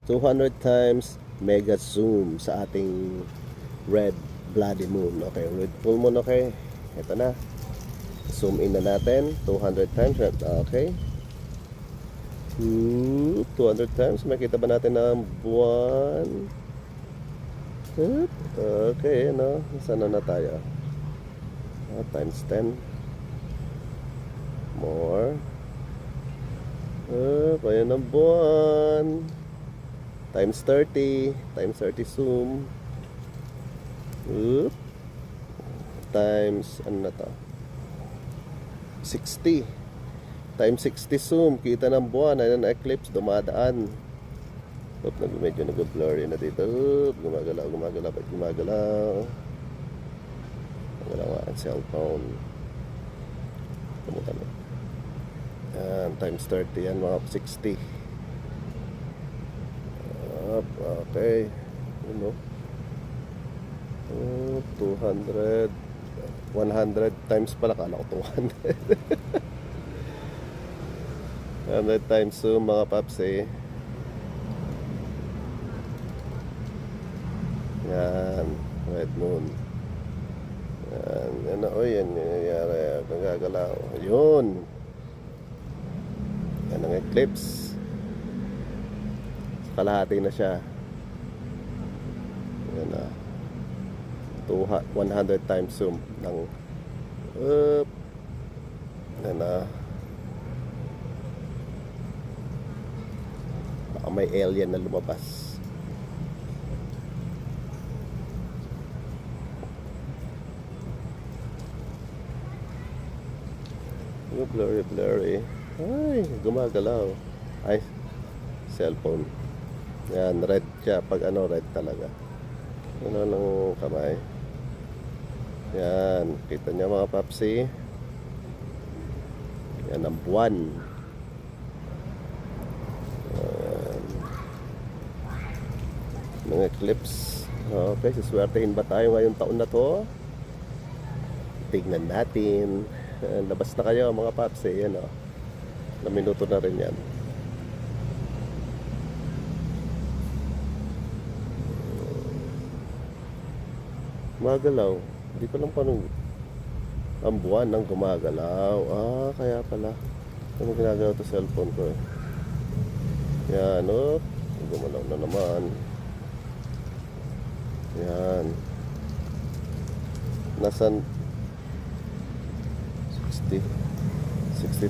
200 times mega zoom sa ating red bloody moon. Okay, red full moon. Okay, ito na, zoom in na natin 200 times. Okay, 200 times. Makita ba natin ang buwan? Okay, no, sana na tayo. Times 10 more. Ayan ang buwan. Times 30. Times 30 zoom. Times, ano na to? 60. Times 60 zoom. Kita ng buwan. Ayan ang eclipse. Dumadaan. Medyo nag-blurry na dito. Gumagalaw. Ba't gumagalaw? Gumagalaw ang cellphone. Tumutan mo. Times 30 yan, mga 60. Okay, you know, 200 100 times pala, kala ko 200. 100 times zoom, mga paps, eh. Yan, red moon. Yan, yan nangyayari, nagagalaw. Yun, yan ang eclipse. Kalahati na siya. Yan na, 100 times zoom ng yan na. Baka may alien na lumabas. Blurry. Ay, gumagalaw. Ay, cellphone. Yan, red siya. Pag ano, red talaga. Ano lang kamay. Yan, kita niya mga papsi. Yan ang buwan. Ng eclipse. Okay, siswertehin ba tayo ngayong taon na to? Tignan natin. Labas na kayo mga papsi. Yan o. Na minuto na rin yan. Gumagalaw. Hindi ko lang paano ang buwan ang gumagalaw. Kaya pala. Ano ginagalaw ito cellphone ko eh. Yan, gumalaw na naman. Yan. Nasan 60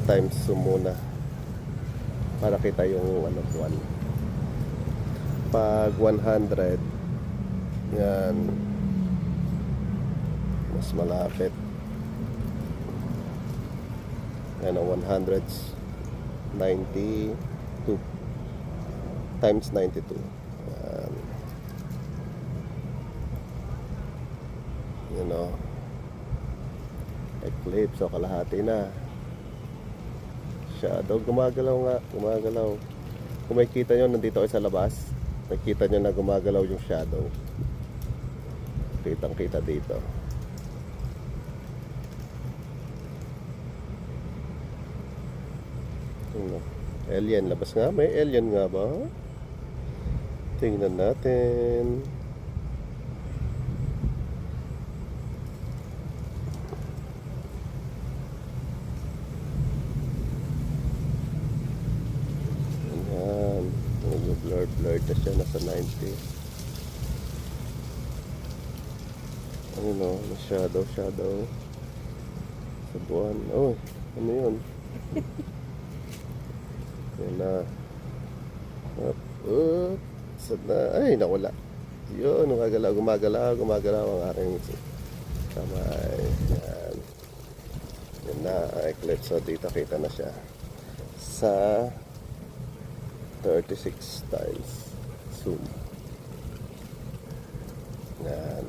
times zoom muna para kita yung ano, buwan. Pag 100, yan, mas malapit. Yan ang 100, 92 times 92. Yan. You know, eclipse, so kalahati na. Shadow, gumagalaw nga, gumagalaw. Kung makikita nyo, nandito kayo sa labas, makikita nyo na gumagalaw yung shadow. Kitang kita dito. Alien, labas nga, may alien nga ba? Tingnan natin. Blurred na siya, nasa 90. Ano, shadow sa buwan. Ano yun? Yan na. Ay, nawala. Yun, gumagalaw ang aking kamay. Yan na, eclipse. So dito kita na siya sa 36 times zoom. Yan.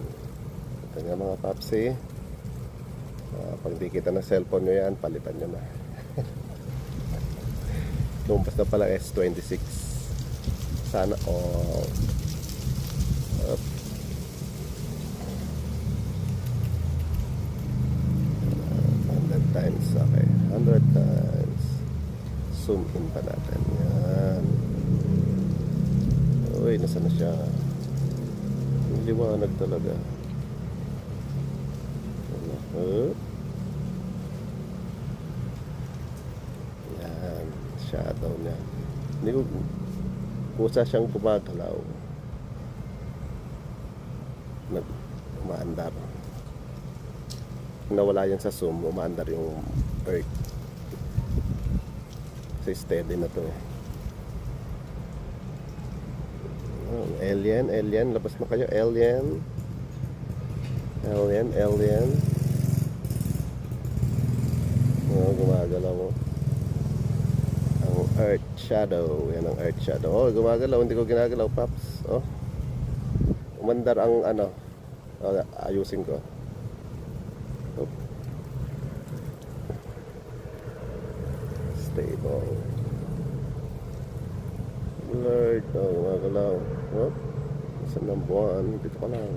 Ito nga mga papsi. Pag di kita na cellphone nyo yan, palitan nyo na. Lumpas na pala S26. Sana all. 100 times. Okay. 100 times. Zoom in pa natin. Yan. Uy, nasa na siya? Ang liwanag talaga. Yan, shadow niya. Hindi ko, kusa siyang gumagalaw. Umaandar. Nawala yan sa zoom, umaandar yung earth. Kasi steady na to eh. Oh, alien, labas na kayo, alien. Alien. Oh, gumagalaw mo. Ang earth shadow, yan ang earth shadow. Oh, gumagalaw, hindi ko ginagalaw, paps. Oh. Umandar ang ano. Oh, ayusin ko. Oh. Stable. Lord, oh, gumagalaw. Oh. Saan ang buwan? Dito ka lang.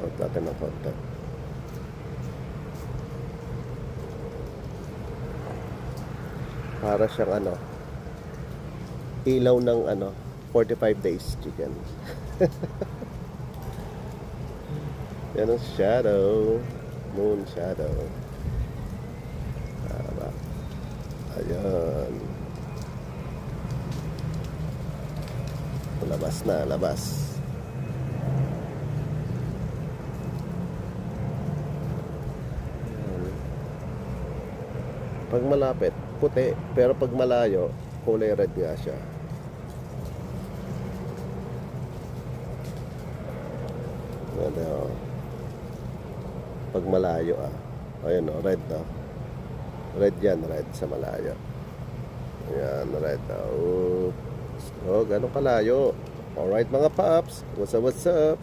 Out natin ang contact. Para siyang ano, ilaw ng ano, 45 days chicken. Yan ang shadow, moon shadow. Tama. Ayan. Labas na, labas. Pag malapit, puti. Pero pag malayo, kulay red nga siya. Ano, pag malayo ayun o, red na. Red yan, red sa malayo. Ayan, red na. Oops. Oh, ganun kalayo. Alright mga paps, what's up?